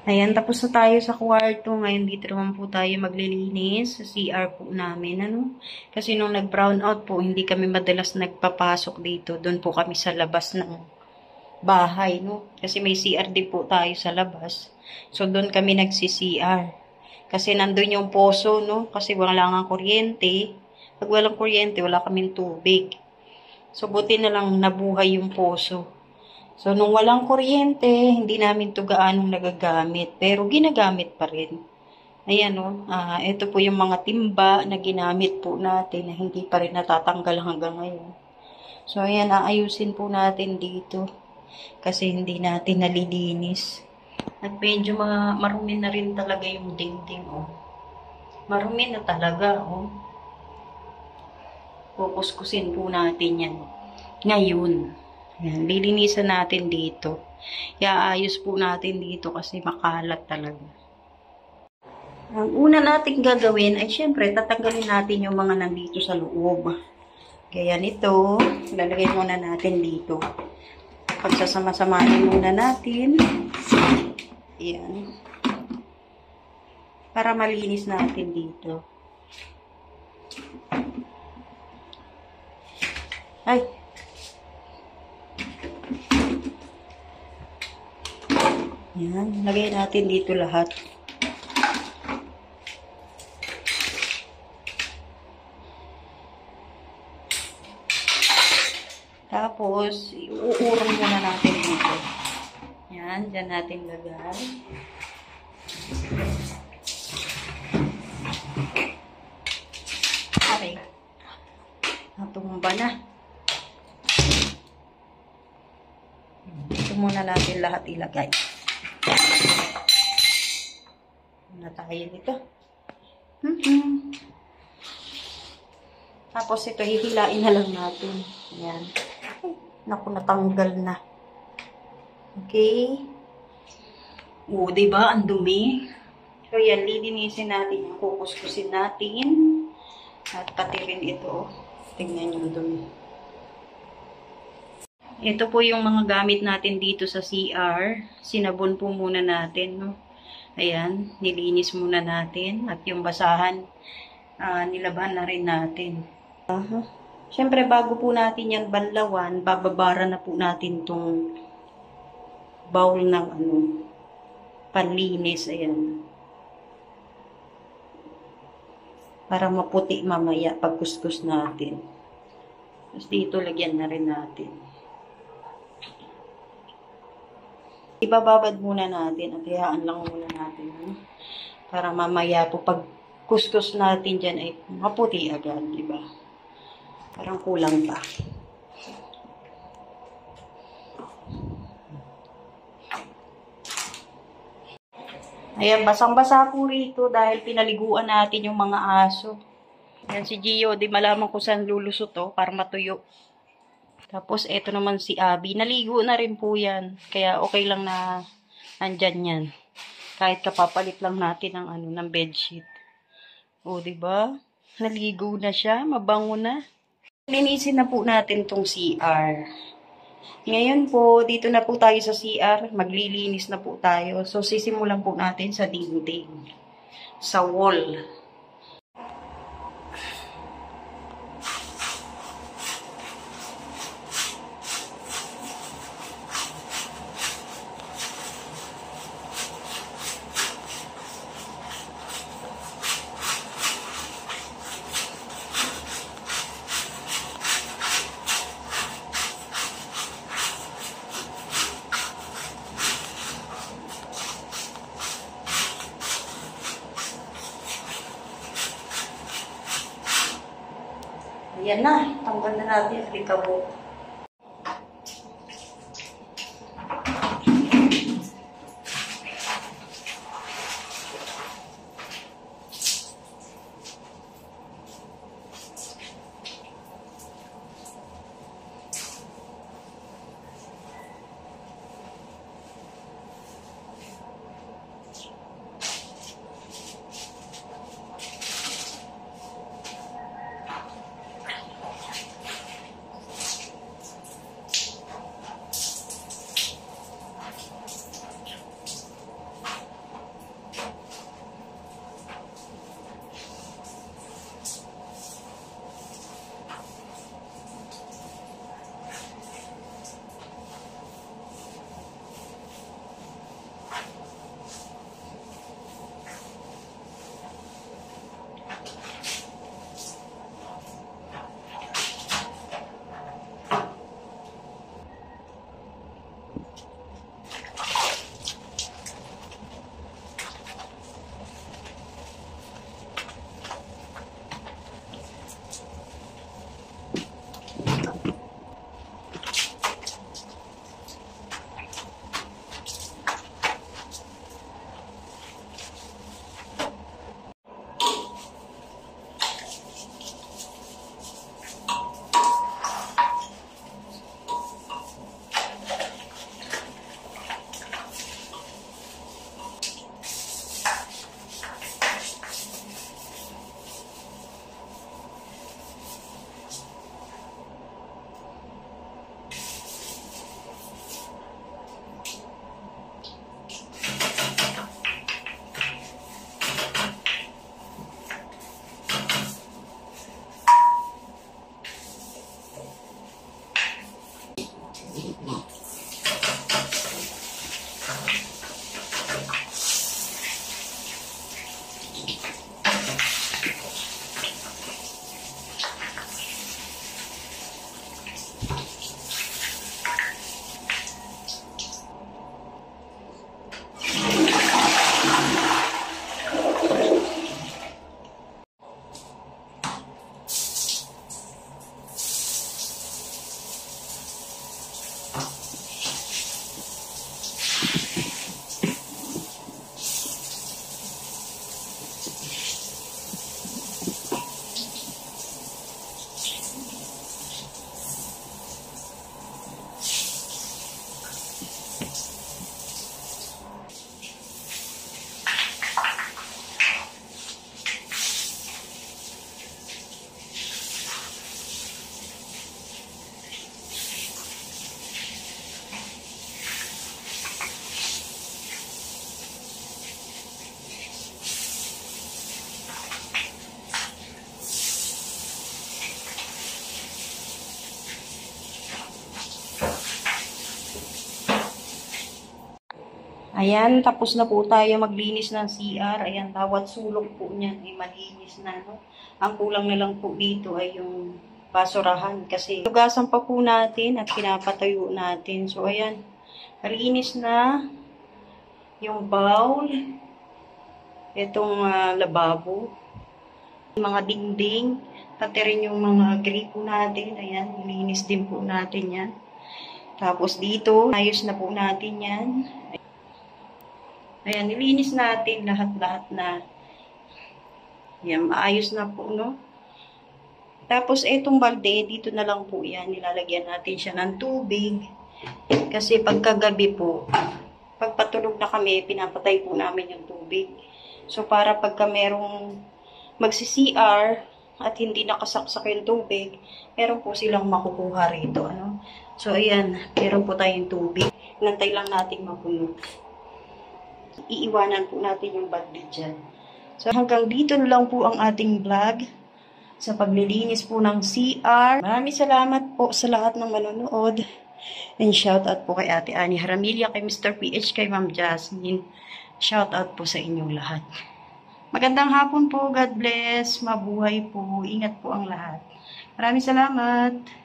Ayan, tapos na tayo sa kwarto. Ngayon dito naman po tayo maglilinis sa CR po namin. Ano? Kasi nung nag-brown out po, hindi kami madalas nagpapasok dito. Doon po kami sa labas ng bahay, no? Kasi may CR din po tayo sa labas. So, doon kami nagsi-CR. Kasi nandun yung poso, no? Kasi wala nga kuryente. Pag walang kuryente, wala kaming tubig. So, buti na lang nabuhay yung poso. So, nung walang kuryente, hindi namin ito gaanong nagagamit. Pero ginagamit pa rin. Ayan o, ito po yung mga timba na ginamit po natin na hindi pa rin natatanggal hanggang ngayon. So, ayan, aayusin po natin dito. Kasi hindi natin nalilinis. At medyo marumi na rin talaga yung dingding o. Marumi na talaga o. Kukuskusin po natin yan. Ngayon. Yan, lilinisan natin dito. Iaayos po natin dito kasi makalat talaga. Ang una nating gagawin ay syempre tatanggalin natin yung mga nandito sa loob. Kaya nito, lalagay muna natin dito. Pagsasama-samahin muna natin. Yan. Para malinis natin dito. Ay! Yan, lagay natin dito lahat. Tapos, uurong muna natin dito. Yan, dyan natin lagay. Okay. Natumba na. Ito muna natin lahat ilagay. Na tayo nito. Tapos ito, hihilain na lang natin. Yan. Ay, naku, natanggal na. Okay. Diba? Ang dumi. So, yan, lilinisin natin. Kukuskusin natin. At pati rin ito. Tingnan yung dumi. Ito po yung mga gamit natin dito sa CR. Sinabon po muna natin, no? Ayan, nilinis muna natin. At yung basahan, nilaban na rin natin. Siyempre, bago po natin yan banlawan, bababara na po natin tong bowl ng panlinis. Ayan. Para maputi mamaya pag kuskus natin. Tapos dito, lagyan na rin natin. Ibababad muna natin at hayaan lang muna natin. Para mamaya po pag kuskus natin dyan ay maputi agad, diba? Parang kulang pa. Ayan, basang-basa po rito dahil pinaliguan natin yung mga aso. Ayan si Gio, di malaman ko saan lulusot to para matuyo. Tapos, eto naman si Abby. Naligo na rin po yan. Kaya, okay lang na nandyan yan. Kahit kapapalit lang natin ng bedsheet. O, diba? Naligo na siya. Mabango na. Linisin na po natin tong CR. Ngayon po, dito na po tayo sa CR. Maglilinis na po tayo. So, sisimulan po natin sa dingding. Sa wall. Ayan na, tanggal na natin ang likabo. Ayan, tapos na po tayo maglinis ng CR. Ayan, bawat sulok po niyan ay malinis na. No? Ang kulang na lang po dito ay yung basurahan kasi tugasan pa po natin at pinapatayo natin. So, ayan, malinis na yung bowl, itong lababo, mga dingding, pati rin yung mga gripo natin. Ayan, linis din po natin yan. Tapos dito, ayos na po natin yan. Ayan, nilinis natin lahat-lahat na. Ayan, maayos na po, no? Tapos, itong balde, dito na lang po yan. Nilalagyan natin siya ng tubig. Kasi pagkagabi po, pagpatulog na kami, pinapatay po namin yung tubig. So, para pagka merong magsi-CR at hindi nakasaksak yung tubig, meron po silang makukuha rito, ano? So, ayan, meron po tayong tubig. Nantay lang natin mapuno. Iiwanan po natin yung balde dyan. So, hanggang dito na lang po ang ating vlog sa paglilinis po ng CR. Maraming salamat po sa lahat ng manonood. And shout out po kay Ate Annie Haramilla, kay Mr. PH, kay Ma'am Jasmine. Shout out po sa inyong lahat. Magandang hapon po. God bless. Mabuhay po. Ingat po ang lahat. Maraming salamat.